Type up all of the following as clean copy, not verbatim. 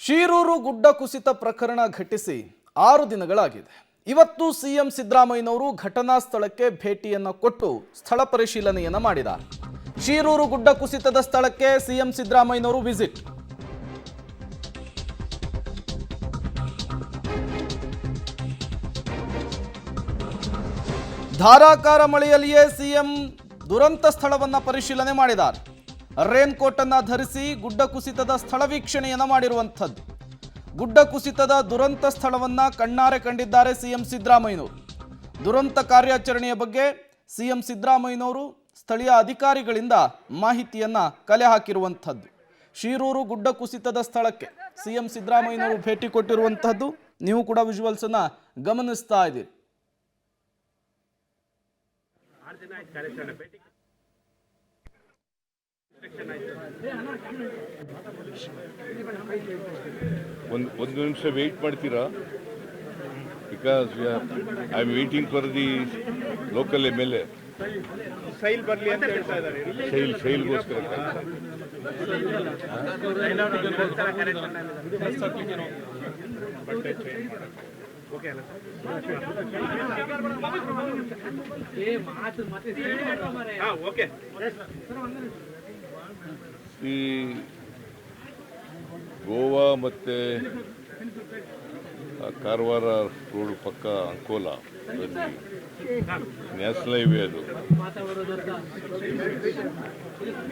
ಶಿರೂರು ಗುಡ್ಡ ಕುಸಿತ ಪ್ರಕರಣ ಘಟಿಸಿ 6 ದಿನಗಳಾಗಿದೆ. ಇವತ್ತು ಸಿಎಂ ಸಿದ್ದರಾಮಯ್ಯನವರು ಘಟನಾ ಸ್ಥಳಕ್ಕೆ ಭೇಟಿಯನ್ನು ಕೊಟ್ಟು ಸ್ಥಳ ಪರಿಶೀಲನೆಯನ್ನು ಮಾಡಿದ್ದಾರೆ. ಶಿರೂರು ಗುಡ್ಡ ಕುಸಿತದ ಸ್ಥಳಕ್ಕೆ ಸಿಎಂ ಸಿದ್ದರಾಮಯ್ಯನವರು ವಿಸಿಟ್. ಧಾರಾಕಾರ ಮಳೆಯಲ್ಲಿಯೇ ಸಿಎಂ ದುರಂತ ಸ್ಥಳವನ್ನು ಪರಿಶೀಲನೆ ಮಾಡಿದ್ದಾರೆ. ರೇನ್ ಕೋಟ್ ಅನ್ನು ಧರಿಸಿ ಗುಡ್ಡ ಕುಸಿತದ ಸ್ಥಳ ವೀಕ್ಷಣೆಯನ್ನು ಮಾಡಿರುವಂಥದ್ದು. ಗುಡ್ಡ ಕುಸಿತದ ದುರಂತ ಸ್ಥಳವನ್ನು ಕಣ್ಣಾರೆ ಕಂಡಿದ್ದಾರೆ ಸಿಎಂ ಸಿದ್ದರಾಮಯ್ಯನವರು. ದುರಂತ ಕಾರ್ಯಾಚರಣೆಯ ಬಗ್ಗೆ ಸಿಎಂ ಸಿದ್ದರಾಮಯ್ಯನವರು ಸ್ಥಳೀಯ ಅಧಿಕಾರಿಗಳಿಂದ ಮಾಹಿತಿಯನ್ನು ಕಲೆ ಹಾಕಿರುವಂಥದ್ದು. ಶಿರೂರು ಗುಡ್ಡ ಕುಸಿತದ ಸ್ಥಳಕ್ಕೆ ಸಿಎಂ ಸಿದ್ದರಾಮಯ್ಯನವರು ಭೇಟಿ ಕೊಟ್ಟಿರುವಂಥದ್ದು ನೀವು ಕೂಡ ವಿಜುವಲ್ಸ್ ಅನ್ನು ಗಮನಿಸ್ತಾ ಇದ್ದೀರಿ. ಒಂದು ನಿಮಿಷ ವೇಟ್ ಮಾಡ್ತೀರಾ? Because I am waiting for the local MLA. ಸೈಲ್ ಬರಲಿ ಅಂತ ಹೇಳ್ತಾ ಇದ್ದಾರೆ. ಸೈಲ್ಗೋಸ್ಕರ ಈ ಗೋವಾ ಮತ್ತೆ ಕಾರವಾರ ರೋಡ್ ಪಕ್ಕ ಅಂಕೋಲಾ ನ್ಯಾಷನಲ್ ಹೈವೇ, ಅದು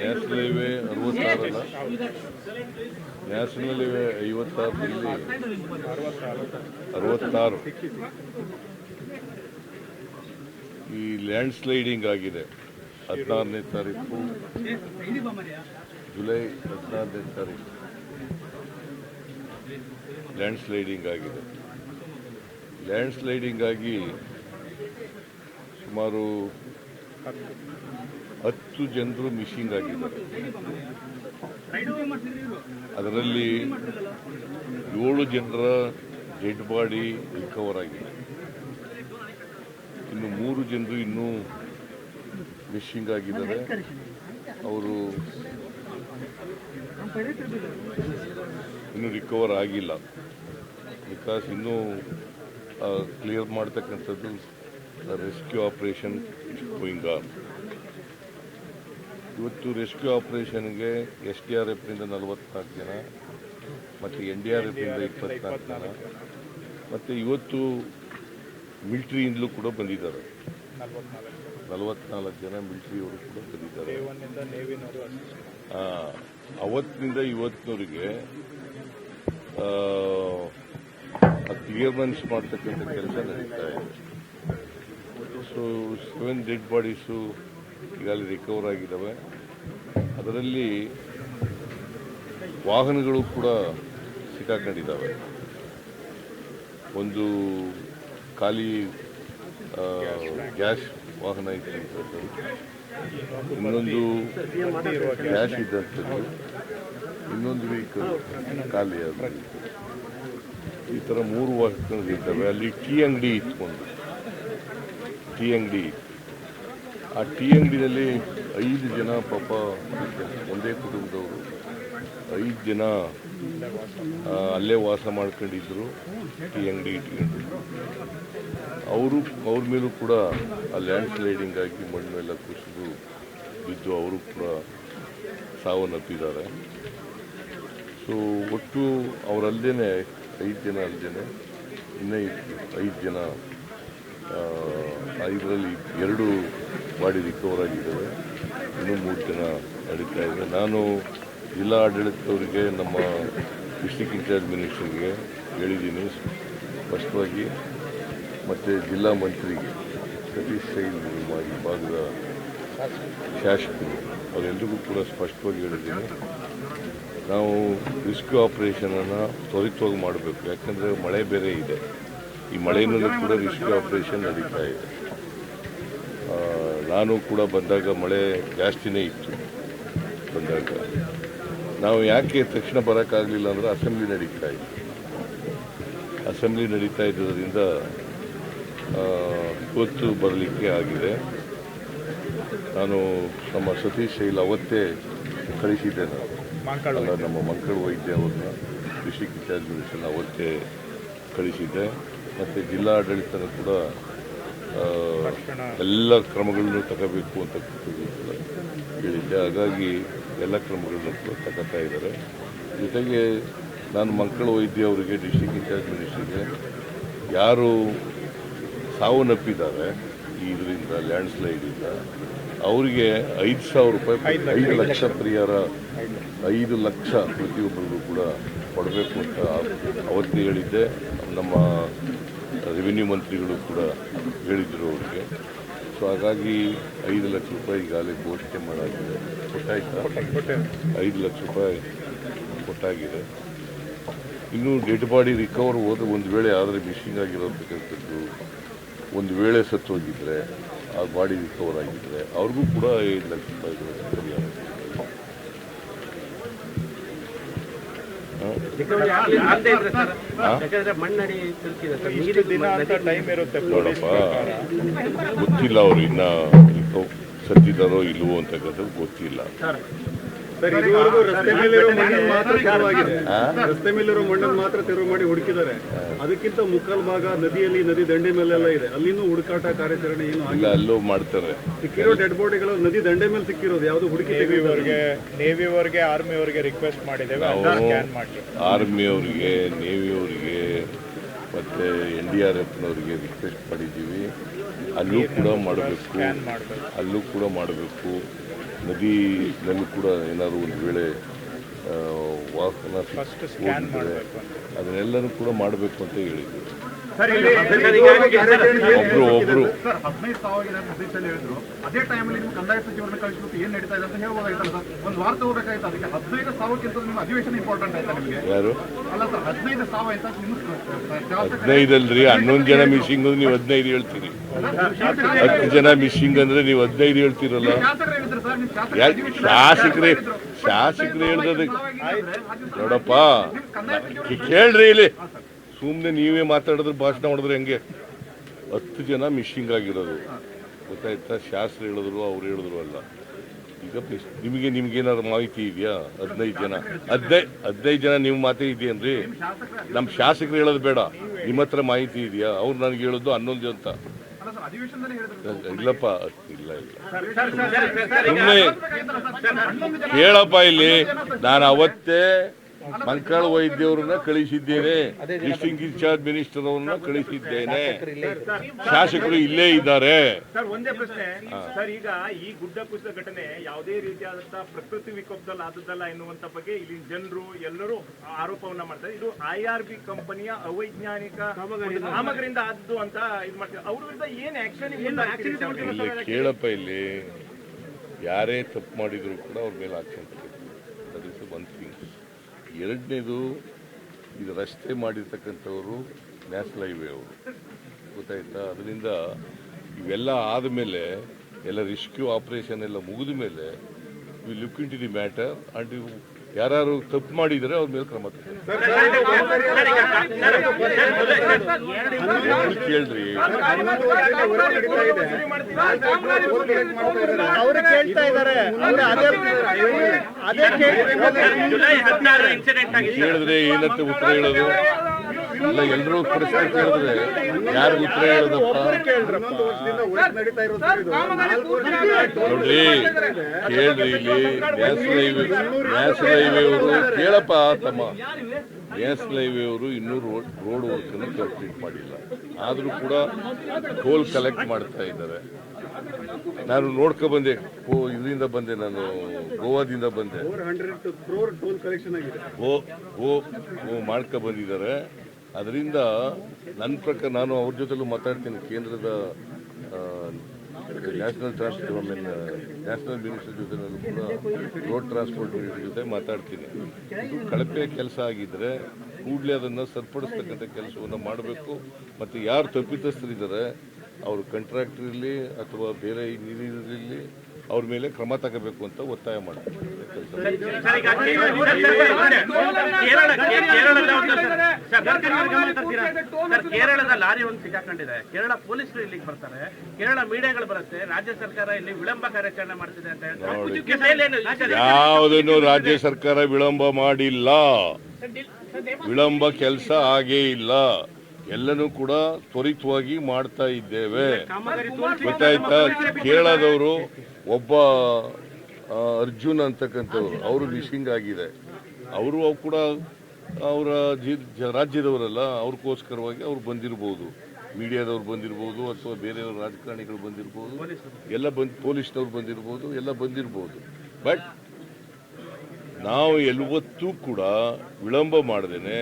ನ್ಯಾಷನಲ್ ಹೈವೇ 66 ಅಲ್ಲ, ನ್ಯಾಷನಲ್ ಹೈವೇ 56ರಲ್ಲಿ 66 ಈ ಲ್ಯಾಂಡ್ ಸ್ಲೈಡಿಂಗ್ ಆಗಿದೆ. 16ನೇ ತಾರೀಕು ಜುಲೈ 16ನೇ ತಾರೀಕು ಲ್ಯಾಂಡ್ ಸ್ಲೈಡಿಂಗ್ ಆಗಿದೆ. ಲ್ಯಾಂಡ್ ಸ್ಲೈಡಿಂಗ್ ಆಗಿ ಸುಮಾರು 10 ಜನರು ಮಿಸ್ಸಿಂಗ್ ಆಗಿದ್ದಾರೆ. ಅದರಲ್ಲಿ 7 ಜನರ ಡೆಡ್ ಬಾಡಿ ರಿಕವರ್ ಆಗಿದೆ. ಇನ್ನು 3 ಜನರು ಇನ್ನೂ ಮಿಸ್ಸಿಂಗ್ ಆಗಿದ್ದಾರೆ. ಅವರು ಇನ್ನೂ ರಿಕವರ್ ಆಗಿಲ್ಲ. ಬಿಕಾಸ್ ಇನ್ನೂ ಕ್ಲಿಯರ್ ಮಾಡ್ತಕ್ಕಂಥದ್ದು ರೆಸ್ಕ್ಯೂ ಆಪರೇಷನ್ ಗೋಯಿಂಗ್ ಆನ್. ಇವತ್ತು ರೆಸ್ಕ್ಯೂ ಆಪರೇಷನ್ಗೆ SDRFನಿಂದ 44 ಜನ ಮತ್ತು NDRFನಿಂದ 24 ಜನ ಮತ್ತು ಇವತ್ತು ಮಿಲಿಟ್ರಿಯಿಂದಲೂ ಕೂಡ ಬಂದಿದ್ದಾರೆ. 44 ಜನ ಮಿಲಿಟ್ರಿಯವರು ಕೂಡ ಬಂದಿದ್ದಾರೆ. ಅವತ್ತಿನಿಂದ ಇವತ್ತಿನವರಿಗೆ ಕ್ಲಿಯರೆನ್ಸ್ ಮಾಡ್ತಕ್ಕಂಥ ಕೆಲಸ ನಡೀತಾ ಇದೆ. ಸೊ 7 ಡೆಡ್ ಬಾಡೀಸು ಈಗಾಗಲೇ ರಿಕವರ್ ಆಗಿದ್ದಾವೆ. ಅದರಲ್ಲಿ ವಾಹನಗಳು ಕೂಡ ಸಿಕ್ಕಾಕೊಂಡಿದ್ದಾವೆ. ಒಂದು ಖಾಲಿ ಗ್ಯಾಸ್ ವಾಹನ ಇದ್ದಂಥದ್ದು, ಇನ್ನೊಂದು ಗ್ಯಾಸ್ ಇದ್ದಂಥದ್ದು, ಇನ್ನೊಂದು ವೆಹಿಕಲ್ ಖಾಲಿ ಆದ. ಈ ಥರ 3 ವಾಹನಗಳು ಇದ್ದಾವೆ. ಅಲ್ಲಿ ಟೀ ಅಂಗಡಿ ಇತ್ತು, ಒಂದು ಟೀ ಅಂಗಡಿ. ಆ ಟೀ ಅಂಗಡಿನಲ್ಲಿ 5 ಜನ ಪಾಪ ಒಂದೇ ಕುಟುಂಬದವರು 5 ಜನ ಅಲ್ಲೇ ವಾಸ ಮಾಡ್ಕೊಂಡಿದ್ರು, ಟೀ ಅಂಗಡಿ ಇಟ್ಕೊಂಡು. ಅವ್ರ ಮೇಲೂ ಕೂಡ ಆ ಲ್ಯಾಂಡ್ ಸ್ಲೈಡಿಂಗ್ ಆಗಿ ಮಣ್ಣೆಲ್ಲ ಕುಸಿದು ಬಿದ್ದು ಅವರು ಕೂಡ ಸಾವನ್ನಪ್ಪಿದ್ದಾರೆ. ಸೊ ಒಟ್ಟು ಅವರಲ್ಲದೇ 5 ಜನ ಅಲ್ಲದೇ ಇನ್ನೂ 5 ಜನ, ಇದರಲ್ಲಿ 2 ಬಾಡಿ ರಿಕವರ್ ಆಗಿದ್ದಾವೆ. ಇನ್ನೂ 3 ಜನ ನಡೀತಾ ಇದೆ. ನಾನು ಜಿಲ್ಲಾ ಆಡಳಿತದವರಿಗೆ, ನಮ್ಮ ಡಿಸ್ಟ್ರಿಕ್ಟ್ ಇನ್ಚಾರ್ಜ್ ಮಿನಿಸ್ಟರ್ಗೆ ಹೇಳಿದ್ದೀನಿ ಸ್ಪಷ್ಟವಾಗಿ, ಮತ್ತು ಜಿಲ್ಲಾ ಮಂತ್ರಿಗೆ ಸತೀಶ್ ಸೈಲ್ ನಮ್ಮ ಈ ಭಾಗದ ಶಾಸಕರು ಅವರೆಲ್ಲರಿಗೂ ಕೂಡ ಸ್ಪಷ್ಟವಾಗಿ ಹೇಳಿದ್ದೀನಿ. ನಾವು ರೆಸ್ಕ್ಯೂ ಆಪರೇಷನನ್ನು ತ್ವರಿತವಾಗಿ ಮಾಡಬೇಕು. ಯಾಕಂದರೆ ಮಳೆ ಬೇರೆ ಇದೆ. ಈ ಮಳೆಯಲ್ಲೂ ಕೂಡ ರೆಸ್ಕ್ಯೂ ಆಪರೇಷನ್ ನಡೀತಾ ಇದೆ. ನಾನು ಕೂಡ ಬಂದಾಗ ಮಳೆ ಜಾಸ್ತಿನೇ ಇತ್ತು. ಬಂದಾಗ ನಾವು ಯಾಕೆ ತಕ್ಷಣ ಬರೋಕ್ಕಾಗಲಿಲ್ಲ ಅಂದರೆ ಅಸೆಂಬ್ಲಿ ನಡೀತಾ ಇದ್ದರಿಂದ ಇವತ್ತು ಬರಲಿಕ್ಕೆ ಆಗಿದೆ. ನಾನು ನಮ್ಮ ಸತೀಶ್ ಶೈಲ್ ಅವತ್ತೇ ಕಳಿಸಿದ್ದೆ. ನಮ್ಮ ಮಂಕಳ ವೈದ್ಯ ಅವ್ರನ್ನ ಡಿಸ್ಟ್ರಿಕ್ಟ್ ಇನ್ಚಾರ್ಜ್ ಮಿನಿಸ್ಟರ್ನ ಅವತ್ತೇ ಕಳಿಸಿದ್ದೆ. ಮತ್ತು ಜಿಲ್ಲಾಡಳಿತನೂ ಕೂಡ ಎಲ್ಲ ಕ್ರಮಗಳನ್ನು ತಗೋಬೇಕು ಅಂತ ಹೇಳಿದ್ದೆ. ಹಾಗಾಗಿ ಎಲ್ಲ ಕ್ರಮಗಳನ್ನು ಕೂಡ ತಗೋತಾ ಇದ್ದಾರೆ. ಜೊತೆಗೆ ನಾನು ಮಂಕಳ ವೈದ್ಯ ಅವರಿಗೆ, ಡಿಸ್ಟ್ರಿಕ್ಟ್ ಇನ್ಚಾರ್ಜ್ ಮಿನಿಸ್ಟರ್ಗೆ, ಯಾರು ಸಾವನ್ನಪ್ಪಿದ್ದಾರೆ ಇದರಿಂದ ಲ್ಯಾಂಡ್ ಸ್ಲೈಡಿಂದ ಅವರಿಗೆ 5,000 ರೂಪಾಯಿ 5 ಲಕ್ಷ ಪರಿಹಾರ 5 ಲಕ್ಷ ಪ್ರತಿಯೊಬ್ಬರಿಗೂ ಕೂಡ ಕೊಡಬೇಕು ಅಂತ ಅವತ್ತೇ ಹೇಳಿದ್ದೆ. ನಮ್ಮ ರೆವಿನ್ಯೂ ಮಂತ್ರಿಗಳು ಕೂಡ ಹೇಳಿದರು ಅವ್ರಿಗೆ. ಸೊ ಹಾಗಾಗಿ 5 ಲಕ್ಷ ರೂಪಾಯಿ ಈಗಾಗಲೇ ಘೋಷಣೆ ಮಾಡಾಗಿದೆ. ಕೊಟ್ಟಾಯ್ತಾ? 5 ಲಕ್ಷ ರೂಪಾಯಿ ಕೊಟ್ಟಾಗಿದೆ. ಇನ್ನು ಡೆಡ್ ಬಾಡಿ ರಿಕವರ್ ಹೋದ್ರೆ ಒಂದು ವೇಳೆ ಆದರೆ ಮಿಸ್ಸಿಂಗ್ ಆಗಿರೋತಕ್ಕಂಥದ್ದು, ಒಂದು ವೇಳೆ ಸತ್ತು ಹೋಗಿದ್ರೆ ಆ ಬಾಡಿ ರಿಕವರ್ ಆಗಿದ್ರೆ ಅವ್ರಿಗೂ ಕೂಡ 5 ಲಕ್ಷ ರೂಪಾಯಿಗಳು ಪರಿಹಾರ. ನೋಡಪ್ಪ, ಗೊತ್ತಿಲ್ಲ ಅವ್ರು ಇನ್ನ ಸತ್ತಿದ್ದಾರೋ ಇಲ್ವೋ ಅಂತಕ್ಕಂಥದ್ದು ಗೊತ್ತಿಲ್ಲ. ರಸ್ತೆ ಮೇಲಿರೋ ಮಣ್ಣನ್ನು ಮಾತ್ರ ತೆರವು ಮಾಡಿ ಹುಡುಕಿದ್ದಾರೆ. ಅದಕ್ಕಿಂತ ಮುಕ್ಕಾಲು ಭಾಗ ನದಿಯಲ್ಲಿ, ನದಿ ದಂಡೆ ಮೇಲೆಲ್ಲ ಇದೆ. ಅಲ್ಲಿನೂ ಹುಡುಕಾಟ ಕಾರ್ಯಾಚರಣೆ ಏನು ಇಲ್ಲ, ಅಲ್ಲೂ ಮಾಡ್ತಾರೆ. ಸಿಕ್ಕಿರೋ ಡೆಡ್ ಬಾಡಿಗಳು ನದಿ ದಂಡೆ ಮೇಲೆ ಸಿಕ್ಕಿರೋದು ಯಾವುದು ಹುಡುಕಿ ನೇವಿಯವರಿಗೆ ಆರ್ಮಿಯವರಿಗೆ ರಿಕ್ವೆಸ್ಟ್ ಮಾಡಿದ್ದೇವೆ. ಆರ್ಮಿಯವರಿಗೆ, ನೇವಿಯವರಿಗೆ ಮತ್ತು NDRFನವರಿಗೆ ರಿಕ್ವೆಸ್ಟ್ ಮಾಡಿದ್ದೀವಿ. ಅಲ್ಲೂ ಕೂಡ ಮಾಡಬೇಕು. ನದಿನಲ್ಲೂ ಕೂಡ ಏನಾದ್ರು ಒಂದು ವೇಳೆ ವಾಹನ ಹೋಗಿದ್ರೆ ಅದನ್ನೆಲ್ಲನೂ ಕೂಡ ಮಾಡಬೇಕು ಅಂತ ಹೇಳಿದ್ವಿ. ಒಬ್ರು ಅದೇ ಟೈಮಲ್ಲಿ ನೀವು ಕಂದಾಯ ಸಚಿವರನ್ನ ಕಳಿಸಬೇಕು ಏನ್ ನಡೀತಾ ಇದೆ ಅಂತ ಹೇಳ್ಬೋದಾಯ್ತಲ್ಲ ಸರ್. ಒಂದು ವಾರ್ತೆ ಹೋಗಬೇಕಾಯ್ತು. ಅದಕ್ಕೆ 15 ಸಾವಿರಕ್ಕಿಂತ ನಿಮ್ಮ ಅಧಿವೇಶನ ಇಂಪಾರ್ಟೆಂಟ್ ಆಯ್ತಾ ನಿಮಗೆ? ಯಾರು ಅಲ್ಲ ಸರ್, 15 ಸಾವಿರ ಆಯ್ತಾ? 15 ಅಲ್ರಿ, 11 ಜನ ಮಿಸ್ಸಿಂಗ್ ಅಂದ್ರೆ ನೀವು 15 ಹೇಳ್ತೀರಿ. 10 ಜನ ಮಿಸ್ಸಿಂಗ್ ಅಂದ್ರೆ ನೀವು 15 ಹೇಳ್ತೀರಲ್ಲ. ಶಾಸಕರು ಹೇಳ್ದದಕ್ಕೆ ನೋಡಪ್ಪ, ಕೇಳ್ರಿ ಇಲ್ಲಿ. ಸುಮ್ಮನೆ ನೀವೇ ಮಾತಾಡಿದ್ರೆ, ಭಾಷಣ ಮಾಡಿದ್ರೆ ಹೆಂಗೆ? 10 ಜನ ಮಿಸ್ಸಿಂಗ್ ಆಗಿರೋದು ಗೊತ್ತಾಯ್ತಾ? ಶಾಸ್ತ್ರ ಹೇಳಿದ್ರು, ಅವ್ರು ಹೇಳಿದ್ರು ಅಲ್ಲ. ಈಗ ನಿಮ್ಗೇನಾದ್ರು ಮಾಹಿತಿ ಇದೆಯಾ? 15 ಜನ ನೀವು ಮಾತೇ ಇದೆಯೇನ್ರಿ? ನಮ್ಮ ಶಾಸಕರು ಹೇಳೋದು ಬೇಡ, ನಿಮ್ಮ ಹತ್ರ ಮಾಹಿತಿ ಇದೆಯಾ? ಅವ್ರು ನನಗೆ ಹೇಳೋದು 11 ಅಂತ. ಇಲ್ಲಪ್ಪ, ಇಲ್ಲ ಸುಮ್ಮನೆ ಕೇಳಪ್ಪ ಇಲ್ಲಿ. ನಾನು ಅವತ್ತೇ ಮಂಕಾಳ ವೈದ್ಯವ್ರನ್ನ ಕಳಿಸಿದ್ದೇನೆ, ಡಿಸ್ಟ್ರಿಕ್ಟ್ ಇನ್ಚಾರ್ಜ್ ಮಿನಿಸ್ಟರ್ ಅವ್ರನ್ನ ಕಳಿಸಿದ್ದೇನೆ. ಶಾಸಕರು ಇಲ್ಲೇ ಇದ್ದಾರೆ. ಸರ್, ಒಂದೇ ಪ್ರಶ್ನೆ ಸರ್. ಈಗ ಈ ಗುಡ್ಡ ಕುಸಿದ ಘಟನೆ ಯಾವುದೇ ರೀತಿಯಾದಂತಹ ಪ್ರಕೃತಿ ವಿಕೋಪದಲ್ಲಿ ಆದದ್ದಲ್ಲ ಎನ್ನುವಂತ ಬಗ್ಗೆ ಇಲ್ಲಿ ಜನರು ಎಲ್ಲರೂ ಆರೋಪವನ್ನ ಮಾಡ್ತಾರೆ. ಇದು IRB ಕಂಪನಿಯ ಅವೈಜ್ಞಾನಿಕ ಕಾಮಗಾರಿಯಿಂದ ಆದ್ದು ಅಂತ ಇದು ಮಾಡ್ತಾರೆ. ಅವ್ರ ವಿರುದ್ಧ ಏನ್ ಆಕ್ಷನ್? ಕೇಳಪ್ಪ ಇಲ್ಲಿ, ಯಾರೇ ತಪ್ಪು ಮಾಡಿದ್ರು ಕೂಡ ಅವ್ರ ಮೇಲೆ ಆಕ್ಷನ್ ತಗೋಬೇಕು. One thing. ಎರಡನೇದು, ಇದು ರಸ್ತೆ ಮಾಡಿರ್ತಕ್ಕಂಥವರು ನ್ಯಾಷನಲ್ ಹೈವೇ ಅವರು ಗೊತ್ತಾಯ್ತಾ? ಅದರಿಂದ ಇವೆಲ್ಲ ಆದಮೇಲೆ, ಎಲ್ಲ ರೆಸ್ಕ್ಯೂ ಆಪರೇಷನ್ ಎಲ್ಲ ಮುಗಿದ ಮೇಲೆ we look into the matter and ಯಾರು ತಪ್ಪು ಮಾಡಿದರೆ ಅವ್ರ ಮೇಲೆ ಕ್ರಮ ಕೇಳ್ರಿ. ಕೇಳಿದ್ರೆ ಏನಂತ ಉತ್ತರ ಹೇಳೋದು? ಇಲ್ಲ, ಎಲ್ಲರೂ ಪ್ರಶ್ನೆ ಕೇಳಿದ್ರೆ ಯಾರು ಉತ್ತರ ಹೇಳೋದಪ್ಪ? ನೋಡ್ರಿ, ಕೇಳ್ರಿ ಇಲ್ಲಿ. ನ್ಯಾಷನಲ್ ಹೈವೇ ಅವರು, ಕೇಳಪ್ಪ ತಮ್ಮ, ನ್ಯಾಷನಲ್ ಹೈವೇ ಅವರು ಇನ್ನೂ ರೋಡ್ ವರ್ಕ್ ಅನ್ನು ಕಂಪ್ಲೀಟ್ ಮಾಡಿಲ್ಲ. ಆದರೂ ಕೂಡ ಟೋಲ್ ಕಲೆಕ್ಟ್ ಮಾಡ್ತಾ ಇದ್ದಾರೆ. ನಾನು ನೋಡ್ಕೊ ಬಂದೆ, ಇದರಿಂದ ಬಂದೆ, ನಾನು ಗೋವಾದಿಂದ ಬಂದೆ. ಮಾಡ್ಕೊ ಬಂದಿದ್ದಾರೆ. ಅದರಿಂದ ನನ್ನ ಪ್ರಕಾರ ನಾನು ಅವ್ರ ಜೊತೆಲೂ ಮಾತಾಡ್ತೀನಿ. ಕೇಂದ್ರದ ನ್ಯಾಷನಲ್ ಮಿನಿಸ್ಟರ್ ಜೊತೆ ನಾನು ಕೂಡ ರೋಡ್ ಟ್ರಾನ್ಸ್ಪೋರ್ಟ್ ಮಿನಿಸ್ಟರ್ ಜೊತೆ ಮಾತಾಡ್ತೀನಿ. ಇದು ಕಳಪೆ ಕೆಲಸ ಆಗಿದ್ದರೆ ಕೂಡಲೇ ಅದನ್ನು ಸರಿಪಡಿಸ್ತಕ್ಕಂಥ ಕೆಲಸವನ್ನು ಮಾಡಬೇಕು. ಮತ್ತು ಯಾರು ತಪ್ಪಿತಸ್ಥರಿದ್ದಾರೆ ಅವರು ಕಾಂಟ್ರಾಕ್ಟರ್ ಇರಲಿ ಅಥವಾ ಬೇರೆ ಇಂಜಿನಿಯರ್ ಇರಲಿ, ಅವ್ರ ಮೇಲೆ ಕ್ರಮ ತಗೋಬೇಕು ಅಂತ ಒತ್ತಾಯ ಮಾಡ್ತಾರೆ. ಕೇರಳದ ಲಾರಿ ಒಂದು ಸಿಕ್ಕಾಕೊಂಡಿದೆ. ಕೇರಳ ಪೊಲೀಸರು ಇಲ್ಲಿಗೆ ಬರ್ತಾರೆ, ಕೇರಳ ಮೀಡಿಯಾಗಳು ಬರುತ್ತೆ. ರಾಜ್ಯ ಸರ್ಕಾರ ಇಲ್ಲಿ ವಿಳಂಬ ಕಾರ್ಯಾಚರಣೆ ಮಾಡ್ತಿದೆ ಅಂತ ಹೇಳ್ತಾರೆ. ಯಾವುದನ್ನು ರಾಜ್ಯ ಸರ್ಕಾರ ವಿಳಂಬ ಮಾಡಿಲ್ಲ. ವಿಳಂಬ ಕೆಲಸ ಆಗೇ ಇಲ್ಲ. ಎಲ್ಲನೂ ಕೂಡ ತ್ವರಿತವಾಗಿ ಮಾಡ್ತಾ ಇದ್ದೇವೆ. ಗೊತ್ತಾಯ್ತಾ? ಕೇರಳದವರು ಒಬ್ಬ ಅರ್ಜುನ್ ಅಂತಕ್ಕಂಥವ್ರು, ಅವರು ಮಿಸ್ಸಿಂಗ್ ಆಗಿದೆ. ಅವರು ಕೂಡ ಅವರ ರಾಜ್ಯದವರಲ್ಲ, ಅವ್ರಿಗೋಸ್ಕರವಾಗಿ ಅವ್ರು ಬಂದಿರ್ಬೋದು, ಮೀಡಿಯಾದವ್ರು ಬಂದಿರ್ಬೋದು, ಅಥವಾ ಬೇರೆಯವ್ರ ರಾಜಕಾರಣಿಗಳು ಬಂದಿರ್ಬೋದು, ಎಲ್ಲ ಪೊಲೀಸ್ನವ್ರು ಬಂದಿರ್ಬೋದು, ಎಲ್ಲ ಬಂದಿರ್ಬೋದು. ಬಟ್ ನಾವು ಯಾವತ್ತೂ ಕೂಡ ವಿಳಂಬ ಮಾಡ್ದೇನೆ,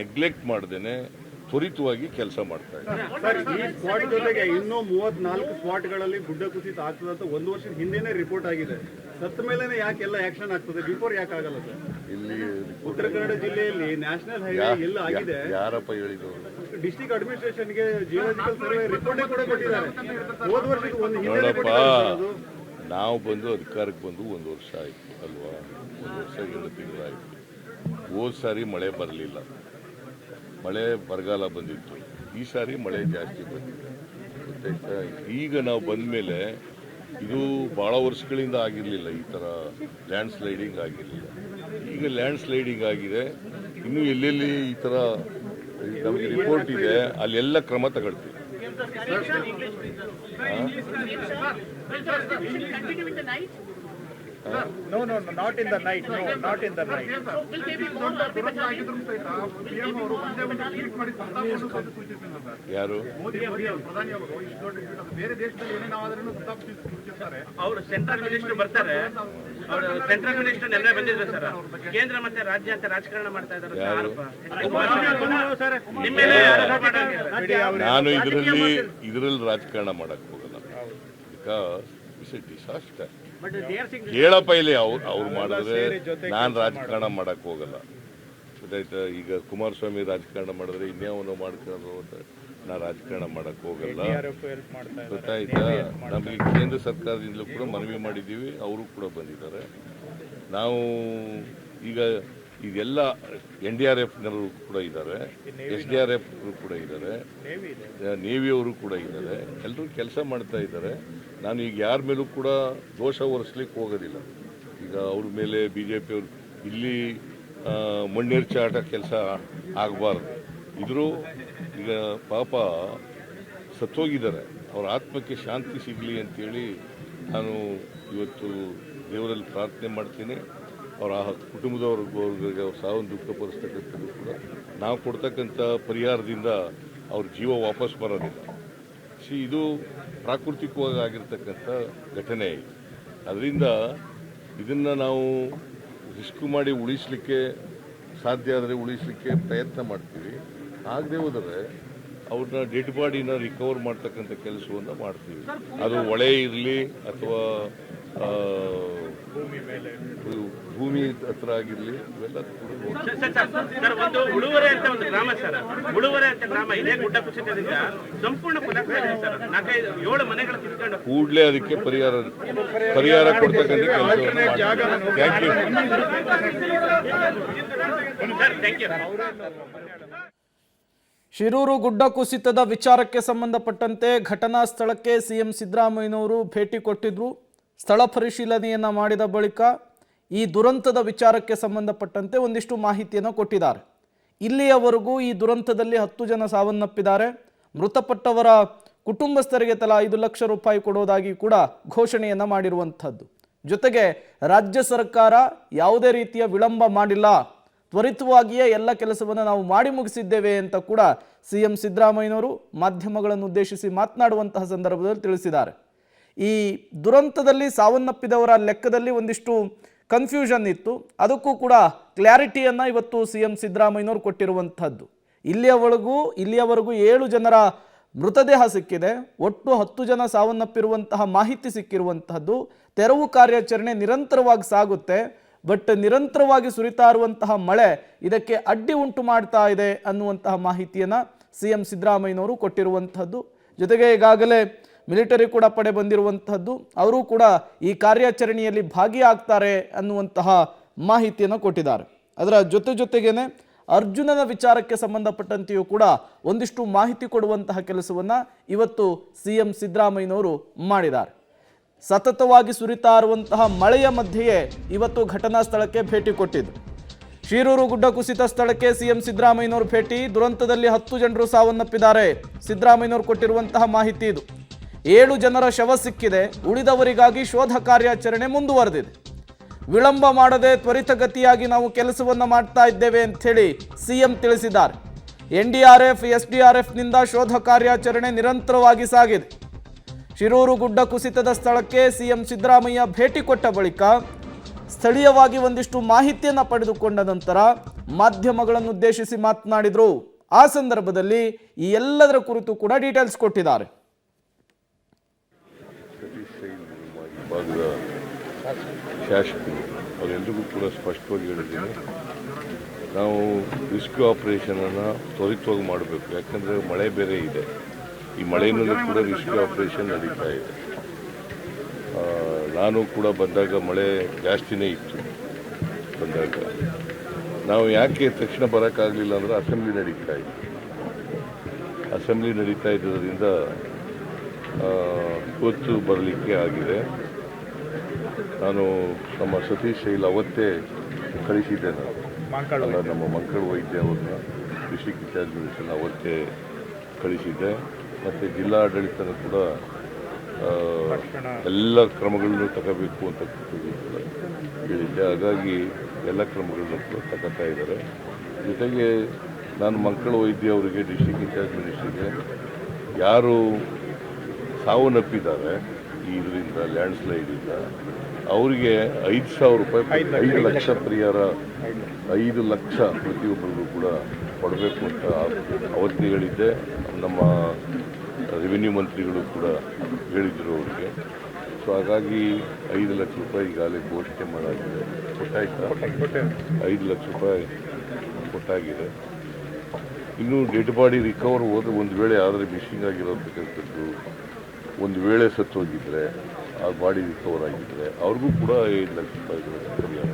ನೆಗ್ಲೆಕ್ಟ್ ಮಾಡ್ದೇನೆ ತ್ವರಿತವಾಗಿ ಕೆಲಸ ಮಾಡ್ತಾ ಇದ್ದೀವಿ. ಸರ್, ಈ ಸ್ಪಾಟ್ ಜೊತೆಗೆ ಇನ್ನೂ 34 ಸ್ಪಾಟ್ಗಳಲ್ಲಿ ಗುಡ್ಡ ಕುಸಿತ ಆಗ್ತದೆ ಅಂತ 1 ವರ್ಷದ ಹಿಂದೆನೇ ರಿಪೋರ್ಟ್ ಆಗಿದೆ. ಸತ್ತ ಮೇಲೆನೆ ಯಾಕೆ ಎಲ್ಲ ಆಕ್ಷನ್ ಆಗ್ತದೆ, ಬಿಫೋರ್ ಯಾಕೆ ಆಗಲ್ಲ ಸರ್? ಇಲ್ಲಿ ಉತ್ತರ ಕನ್ನಡ ಜಿಲ್ಲೆಯಲ್ಲಿ ನ್ಯಾಷನಲ್ ಹೈವೇ ಎಲ್ಲ ಆಗಿದೆ. ಯಾರಪ್ಪ ಹೇಳಿದವರು? ಡಿಸ್ಟ್ರಿಕ್ಟ್ ಅಡ್ಮಿನಿಸ್ಟ್ರೇಷನ್ಗೆ ಜಿಯೋಲಾಜಿಕಲ್ ಸರ್ವೆ ರಿಪೋರ್ಟ್ ಕೂಡ ಕೊಟ್ಟಿದ್ದಾರೆ. ಹೋದ ವರ್ಷಕ್ಕೆ ಒಂದು ಹಿಂದೆ ನೋಡಪ್ಪ, ನಾವು ಬಂದು ಅಧಿಕಾರಕ್ಕೆ ಬಂದು 1 ವರ್ಷ ಆಯ್ತು ಅಲ್ವಾ? 1 ವರ್ಷ 7 ತಿಂಗಳಾಯ್ತು. ಹೋದ ಸಾರಿ ಮಳೆ ಬರಲಿಲ್ಲ, ಮಳೆ ಬರಗಾಲ ಬಂದಿತ್ತು. ಈ ಸಾರಿ ಮಳೆ ಜಾಸ್ತಿ ಬಂದಿದೆ. ಗೊತ್ತಾಯ್ತಾ? ಈಗ ನಾವು ಬಂದ ಮೇಲೆ ಇದು ಭಾಳ ವರ್ಷಗಳಿಂದ ಆಗಿರಲಿಲ್ಲ, ಈ ಥರ ಲ್ಯಾಂಡ್ ಸ್ಲೈಡಿಂಗ್ ಆಗಿರಲಿಲ್ಲ. ಈಗ ಲ್ಯಾಂಡ್ ಸ್ಲೈಡಿಂಗ್ ಆಗಿದೆ. ಇನ್ನೂ ಎಲ್ಲೆಲ್ಲಿ ಈ ಥರ ನಮಗೆ ರಿಪೋರ್ಟ್ ಇದೆ ಅಲ್ಲೆಲ್ಲ ಕ್ರಮ ತಗೊಳ್ತೀವಿ. No, not in the night. No, not in the night. ಯಾರು? ಮೋದಿ ಪ್ರಧಾನಿ ಅವರು ಇಷ್ಟು ದೊಡ್ಡ ಬೇರೆ ದೇಶದಲ್ಲಿ ಏನೇನಾದ್ರೂ ಸೂಚಿಸ್ತಾರೆ. ಅವರು ಸೆಂಟ್ರಲ್ ಮಿನಿಸ್ಟರ್ ಬರ್ತಾರೆ, ಅವರು ಸೆಂಟ್ರಲ್ ಮಿನಿಸ್ಟರ್ ಎಲ್ಲ ಬಂದಿದ್ರು ಸರ್. ಕೇಂದ್ರ ಮತ್ತೆ ರಾಜ್ಯ ಅಂತ ರಾಜಕಾರಣ ಮಾಡ್ತಾ ಇದ್ದಾರೆ. ನಾನು ಇದರಲ್ಲಿ ರಾಜಕಾರಣ ಮಾಡಕ್ ಹೋಗಲ್ಲ. Because it's A disaster. ಹೇಳಪ್ಪ ಇಲ್ಲಿ ಅವ್ರು ಮಾಡಿದ್ರೆ ನಾನು ರಾಜಕಾರಣ ಮಾಡಕ್ ಹೋಗಲ್ಲ. ಗೊತ್ತಾಯ್ತಾ? ಈಗ ಕುಮಾರಸ್ವಾಮಿ ರಾಜಕಾರಣ ಮಾಡಿದ್ರೆ ಇನ್ಯಾವನೋ ಮಾಡ್ಕೊಂಡು ನಾನು ರಾಜಕಾರಣ ಮಾಡಕ್ ಹೋಗಲ್ಲ. ಗೊತ್ತಾಯ್ತಾ? ನಮಗೆ ಕೇಂದ್ರ ಸರ್ಕಾರದಿಂದಲೂ ಕೂಡ ಮನವಿ ಮಾಡಿದ್ದೀವಿ, ಅವರು ಕೂಡ ಬಂದಿದ್ದಾರೆ. ನಾವು ಈಗ ಇದೆಲ್ಲ NDRFನವರು ಕೂಡ ಇದ್ದಾರೆ, SDRF ಕೂಡ ಇದ್ದಾರೆ, ನೇವಿಯವರು ಕೂಡ ಇದ್ದಾರೆ. ಎಲ್ಲರೂ ಕೆಲಸ ಮಾಡ್ತಾ ಇದ್ದಾರೆ. ನಾನು ಈಗ ಯಾರ ಮೇಲೂ ಕೂಡ ದೋಷ ಹೊರಿಸ್ಲಿಕ್ಕೆ ಹೋಗೋದಿಲ್ಲ. ಈಗ ಅವ್ರ ಮೇಲೆ BJP ಅವರು ಇಲ್ಲಿ ಮಣ್ಣೆರ್ಚಾಟ ಕೆಲಸ ಆಗಬಾರ್ದು. ಇದ್ರು ಈಗ ಪಾಪ ಸತ್ತೋಗಿದ್ದಾರೆ, ಅವ್ರ ಆತ್ಮಕ್ಕೆ ಶಾಂತಿ ಸಿಗಲಿ ಅಂತೇಳಿ ನಾನು ಇವತ್ತು ದೇವರಲ್ಲಿ ಪ್ರಾರ್ಥನೆ ಮಾಡ್ತೀನಿ. ಅವರ ಕುಟುಂಬದವ್ರಿಗೆ ಅವ್ರ ಸಾವನ್ನು ದುಃಖಪಡಿಸ್ತಕ್ಕಂಥದ್ದು ಕೂಡ ನಾವು ಕೊಡ್ತಕ್ಕಂಥ ಪರಿಹಾರದಿಂದ ಅವ್ರ ಜೀವ ವಾಪಸ್ ಬರೋದಿಲ್ಲ. ಇದು ಪ್ರಾಕೃತಿಕವಾಗಿ ಆಗಿರ್ತಕ್ಕಂಥ ಘಟನೆ. ಅದರಿಂದ ಇದನ್ನು ನಾವು ರಿಸ್ಕ್ ಮಾಡಿ ಉಳಿಸಲಿಕ್ಕೆ ಸಾಧ್ಯ ಆದರೆ ಉಳಿಸಲಿಕ್ಕೆ ಪ್ರಯತ್ನ ಮಾಡ್ತೀವಿ. ಆಗದೆ ಹೋದರೆ ಅವ್ರನ್ನ ಡೆಡ್ ಬಾಡಿನ ರಿಕವರ್ ಮಾಡ್ತಕ್ಕಂಥ ಕೆಲಸವನ್ನು ಮಾಡ್ತೀವಿ. ಅದು ಹೊಳೆ ಇರಲಿ ಅಥವಾ ಭೂಮಿ ಹತ್ರ ಆಗಿರಲಿ, ಇವೆಲ್ಲ ಒಂದು ಉಳುವರೆ ಅಂತ ಒಂದು ಗ್ರಾಮ ಸರ್. ಉಳುವರೆ ಅಂತ ಗ್ರಾಮ ಇದೇ ಗುಡ್ಡ ಕುಸಿತದಿಂದ ಸಂಪೂರ್ಣ ಪದಾರ್ಥ ಸರ್. 4-7 ಮನೆಗಳು ಕಿತ್ಕೊಂಡು ಕೂಡಲೇ ಅದಕ್ಕೆ ಪರಿಹಾರ ಕೊಡ್ತಕ್ಕಂಥ ಕೆಲಸವನ್ನು ಥ್ಯಾಂಕ್ ಯು. ಶಿರೂರು ಗುಡ್ಡ ಕುಸಿತದ ವಿಚಾರಕ್ಕೆ ಸಂಬಂಧಪಟ್ಟಂತೆ ಘಟನಾ ಸ್ಥಳಕ್ಕೆ CM ಸಿದ್ದರಾಮಯ್ಯನವರು ಭೇಟಿ ಕೊಟ್ಟಿದ್ರು. ಸ್ಥಳ ಪರಿಶೀಲನೆಯನ್ನು ಮಾಡಿದ ಬಳಿಕ ಈ ದುರಂತದ ವಿಚಾರಕ್ಕೆ ಸಂಬಂಧಪಟ್ಟಂತೆ ಒಂದಿಷ್ಟು ಮಾಹಿತಿಯನ್ನು ಕೊಟ್ಟಿದ್ದಾರೆ. ಇಲ್ಲಿಯವರೆಗೂ ಈ ದುರಂತದಲ್ಲಿ 10 ಜನ ಸಾವನ್ನಪ್ಪಿದ್ದಾರೆ. ಮೃತಪಟ್ಟವರ ಕುಟುಂಬಸ್ಥರಿಗೆ ತಲಾ 5 ಲಕ್ಷ ರೂಪಾಯಿ ಕೊಡೋದಾಗಿ ಕೂಡ ಘೋಷಣೆಯನ್ನು ಮಾಡಿರುವಂಥದ್ದು. ಜೊತೆಗೆ ರಾಜ್ಯ ಸರ್ಕಾರ ಯಾವುದೇ ರೀತಿಯ ವಿಳಂಬ ಮಾಡಿಲ್ಲ, ತ್ವರಿತವಾಗಿಯೇ ಎಲ್ಲ ಕೆಲಸವನ್ನು ನಾವು ಮಾಡಿ ಮುಗಿಸಿದ್ದೇವೆ ಅಂತ ಕೂಡ CM ಸಿದ್ದರಾಮಯ್ಯನವರು ಮಾಧ್ಯಮಗಳನ್ನು ಉದ್ದೇಶಿಸಿ ಮಾತನಾಡುವಂತಹ ಸಂದರ್ಭದಲ್ಲಿ ತಿಳಿಸಿದ್ದಾರೆ. ಈ ದುರಂತದಲ್ಲಿ ಸಾವನ್ನಪ್ಪಿದವರ ಲೆಕ್ಕದಲ್ಲಿ ಒಂದಿಷ್ಟು ಕನ್ಫ್ಯೂಷನ್ ಇತ್ತು, ಅದಕ್ಕೂ ಕೂಡ ಕ್ಲಾರಿಟಿಯನ್ನು ಇವತ್ತು CM ಸಿದ್ದರಾಮಯ್ಯನವರು ಕೊಟ್ಟಿರುವಂಥದ್ದು. ಇಲ್ಲಿಯವರೆಗೂ 7 ಜನರ ಮೃತದೇಹ ಸಿಕ್ಕಿದೆ. ಒಟ್ಟು 10 ಜನ ಸಾವನ್ನಪ್ಪಿರುವಂತಹ ಮಾಹಿತಿ ಸಿಕ್ಕಿರುವಂತಹದ್ದು. ತೆರವು ಕಾರ್ಯಾಚರಣೆ ನಿರಂತರವಾಗಿ ಸಾಗುತ್ತೆ. ಬಟ್ ನಿರಂತರವಾಗಿ ಸುರಿತಾ ಇರುವಂತಹ ಮಳೆ ಇದಕ್ಕೆ ಅಡ್ಡಿ ಉಂಟು ಮಾಡ್ತಾ ಇದೆ ಅನ್ನುವಂತಹ ಮಾಹಿತಿಯನ್ನು CM ಸಿದ್ದರಾಮಯ್ಯನವರು ಕೊಟ್ಟಿರುವಂತಹದ್ದು. ಜೊತೆಗೆ ಈಗಾಗಲೇ ಮಿಲಿಟರಿ ಕೂಡ ಪಡೆ ಬಂದಿರುವಂತಹದ್ದು, ಅವರು ಕೂಡ ಈ ಕಾರ್ಯಾಚರಣೆಯಲ್ಲಿ ಭಾಗಿಯಾಗ್ತಾರೆ ಅನ್ನುವಂತಹ ಮಾಹಿತಿಯನ್ನು ಕೊಟ್ಟಿದ್ದಾರೆ. ಅದರ ಜೊತೆಗೇನೆ ಅರ್ಜುನನ ವಿಚಾರಕ್ಕೆ ಸಂಬಂಧಪಟ್ಟಂತೆಯೂ ಕೂಡ ಒಂದಿಷ್ಟು ಮಾಹಿತಿ ಕೊಡುವಂತಹ ಕೆಲಸವನ್ನು ಇವತ್ತು CM ಸಿದ್ದರಾಮಯ್ಯನವರು ಮಾಡಿದ್ದಾರೆ. ಸತತವಾಗಿ ಸುರಿತಾ ಇರುವಂತಹ ಮಳೆಯ ಮಧ್ಯೆಯೇ ಇವತ್ತು ಘಟನಾ ಸ್ಥಳಕ್ಕೆ ಭೇಟಿ ಕೊಟ್ಟಿದ್ದು. ಶಿರೂರು ಗುಡ್ಡ ಕುಸಿತ ಸ್ಥಳಕ್ಕೆ ಸಿಎಂ ಸಿದ್ದರಾಮಯ್ಯನವರು ಭೇಟಿ. ದುರಂತದಲ್ಲಿ 10 ಜನರು ಸಾವನ್ನಪ್ಪಿದ್ದಾರೆ. ಸಿದ್ದರಾಮಯ್ಯನವರು ಕೊಟ್ಟಿರುವಂತಹ ಮಾಹಿತಿ ಇದು. 7 ಜನರ ಶವ ಸಿಕ್ಕಿದೆ. ಉಳಿದವರಿಗಾಗಿ ಶೋಧ ಕಾರ್ಯಾಚರಣೆ ಮುಂದುವರೆದಿದೆ. ವಿಳಂಬ ಮಾಡದೆ ತ್ವರಿತಗತಿಯಾಗಿ ನಾವು ಕೆಲಸವನ್ನು ಮಾಡ್ತಾ ಇದ್ದೇವೆ ಅಂಥೇಳಿ ಸಿಎಂ ತಿಳಿಸಿದ್ದಾರೆ. NDRF, SDRFನಿಂದ ಶೋಧ ಕಾರ್ಯಾಚರಣೆ ನಿರಂತರವಾಗಿ ಸಾಗಿದೆ. ಶಿರೂರು ಗುಡ್ಡ ಕುಸಿತದ ಸ್ಥಳಕ್ಕೆ ಸಿಎಂ ಸಿದ್ದರಾಮಯ್ಯ ಭೇಟಿ ಕೊಟ್ಟ ಬಳಿಕ ಸ್ಥಳೀಯವಾಗಿ ಒಂದಿಷ್ಟು ಮಾಹಿತಿಯನ್ನು ಪಡೆದುಕೊಂಡ ನಂತರ ಮಾಧ್ಯಮಗಳನ್ನು ಉದ್ದೇಶಿಸಿ ಮಾತನಾಡಿದರು. ಆ ಸಂದರ್ಭದಲ್ಲಿ ಈ ಎಲ್ಲದರ ಕುರಿತು ಕೂಡ ಡೀಟೇಲ್ಸ್ ಕೊಟ್ಟಿದ್ದಾರೆ. ಭಾಗದ ಶಾಸಕರು ಅವರೆಲ್ಲರಿಗೂ ಕೂಡ ಸ್ಪಷ್ಟವಾಗಿ ಹೇಳಿದ್ದೀನಿ, ನಾವು ರಿಸ್ಕ್ಯೂ ಆಪರೇಷನನ್ನು ತ್ವರಿತವಾಗಿ ಮಾಡಬೇಕು. ಯಾಕಂದರೆ ಮಳೆ ಬೇರೆ ಇದೆ. ಈ ಮಳೆಯಲ್ಲೂ ಕೂಡ ರಿಸ್ಕ್ಯೂ ಆಪರೇಷನ್ ನಡೀತಾ ಇದೆ. ನಾನು ಕೂಡ ಬಂದಾಗ ಮಳೆ ಜಾಸ್ತಿನೇ ಇತ್ತು. ಬಂದಾಗ ನಾವು ಯಾಕೆ ತಕ್ಷಣ ಬರೋಕ್ಕಾಗಲಿಲ್ಲ ಅಂದರೆ ಅಸೆಂಬ್ಲಿ ನಡೀತಾ ಇದ್ದರಿಂದ ಇವತ್ತು ಬರಲಿಕ್ಕೆ ಆಗಿದೆ. ನಾನು ನಮ್ಮ ಸತೀಶ್ ಶೈಲ್ ಅವತ್ತೇ ಕಳಿಸಿದ್ದೆ. ನಮ್ಮ ಮಂಕಳ ವೈದ್ಯ ಅವ್ರನ್ನ ಡಿಸ್ಟ್ರಿಕ್ಟ್ ಇನ್ಚಾರ್ಜ್ ಮಿನಿಸ್ಟರ್ನ ಅವತ್ತೇ ಕಳಿಸಿದ್ದೆ. ಮತ್ತು ಜಿಲ್ಲಾಡಳಿತನೂ ಕೂಡ ಎಲ್ಲ ಕ್ರಮಗಳನ್ನು ತಗೋಬೇಕು ಅಂತ ಹೇಳಿದ್ದೆ. ಹಾಗಾಗಿ ಎಲ್ಲ ಕ್ರಮಗಳನ್ನು ಕೂಡ ತಗೋತಾ ಇದ್ದಾರೆ. ಜೊತೆಗೆ ನಾನು ಮಂಕಳ ವೈದ್ಯ ಅವರಿಗೆ, ಡಿಸ್ಟ್ರಿಕ್ಟ್ ಇನ್ಚಾರ್ಜ್ ಮಿನಿಸ್ಟರ್ಗೆ, ಯಾರು ಸಾವನ್ನಪ್ಪಿದ್ದಾರೆ ಇದರಿಂದ ಲ್ಯಾಂಡ್ಸ್ಲೈಡಿಂದ ಅವರಿಗೆ 5,000 ರೂಪಾಯಿ, 5 ಲಕ್ಷ ಪರಿಹಾರ, 5 ಲಕ್ಷ ಪ್ರತಿಯೊಬ್ಬರಿಗೂ ಕೂಡ ಕೊಡಬೇಕು ಅಂತ ಅವತ್ತೇ ಹೇಳಿದ್ದೆ. ನಮ್ಮ ರೆವಿನ್ಯೂ ಮಂತ್ರಿಗಳು ಕೂಡ ಹೇಳಿದರು ಅವರಿಗೆ. ಸೊ ಹಾಗಾಗಿ 5 ಲಕ್ಷ ರೂಪಾಯಿ ಈಗಾಗಲೇ ಘೋಷಣೆ ಮಾಡಾಗಿದೆ. ಕೊಟ್ಟಾಯ್ತಾ? 5 ಲಕ್ಷ ರೂಪಾಯಿ ಕೊಟ್ಟಾಗಿದೆ. ಇನ್ನೂ ಡೆಡ್ ಬಾಡಿ ರಿಕವರ್ ಹೋದರೆ, ಒಂದು ವೇಳೆ ಆದರೆ ಮಿಸ್ಸಿಂಗ್ ಆಗಿರೋದಕ್ಕಂಥದ್ದು, ಒಂದು ವೇಳೆ ಸತ್ತೋಗಿದ್ರೆ ಆ ಬಾಡಿ ರಿಕವರ್ ಆಗಿದ್ದರೆ ಅವ್ರಿಗೂ ಕೂಡ 5 ಲಕ್ಷ ರೂಪಾಯಿಗಳ ಪರಿಹಾರ.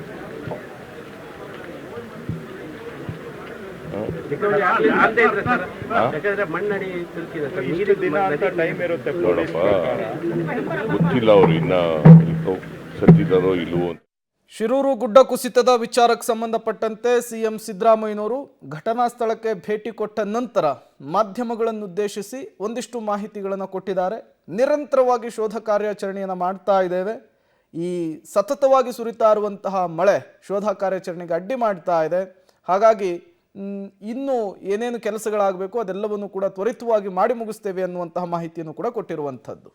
ನೋಡಪ್ಪ, ಗೊತ್ತಿಲ್ಲ ಅವರು ಇನ್ನ ಸತ್ತಿದ್ದಾರೋ ಇಲ್ವೋ ಅಂತ. ಶಿರೂರು ಗುಡ್ಡ ಕುಸಿತದ ವಿಚಾರಕ್ಕೆ ಸಂಬಂಧಪಟ್ಟಂತೆ ಸಿಎಂ ಸಿದ್ದರಾಮಯ್ಯನವರು ಘಟನಾ ಸ್ಥಳಕ್ಕೆ ಭೇಟಿ ಕೊಟ್ಟ ನಂತರ ಮಾಧ್ಯಮಗಳನ್ನು ಉದ್ದೇಶಿಸಿ ಒಂದಿಷ್ಟು ಮಾಹಿತಿಗಳನ್ನು ಕೊಟ್ಟಿದ್ದಾರೆ. ನಿರಂತರವಾಗಿ ಶೋಧ ಕಾರ್ಯಾಚರಣೆಯನ್ನು ಮಾಡ್ತಾ ಇದ್ದೇವೆ. ಈ ಸತತವಾಗಿ ಸುರಿತಾ ಇರುವಂತಹ ಮಳೆ ಶೋಧ ಕಾರ್ಯಾಚರಣೆಗೆ ಅಡ್ಡಿ ಮಾಡ್ತಾ ಇದೆ. ಹಾಗಾಗಿ ಇನ್ನೂ ಏನೇನು ಕೆಲಸಗಳಾಗಬೇಕು ಅದೆಲ್ಲವನ್ನು ಕೂಡ ತ್ವರಿತವಾಗಿ ಮಾಡಿ ಮುಗಿಸ್ತೇವೆ ಅನ್ನುವಂತಹ ಮಾಹಿತಿಯನ್ನು ಕೂಡ ಕೊಟ್ಟಿರುವಂಥದ್ದು.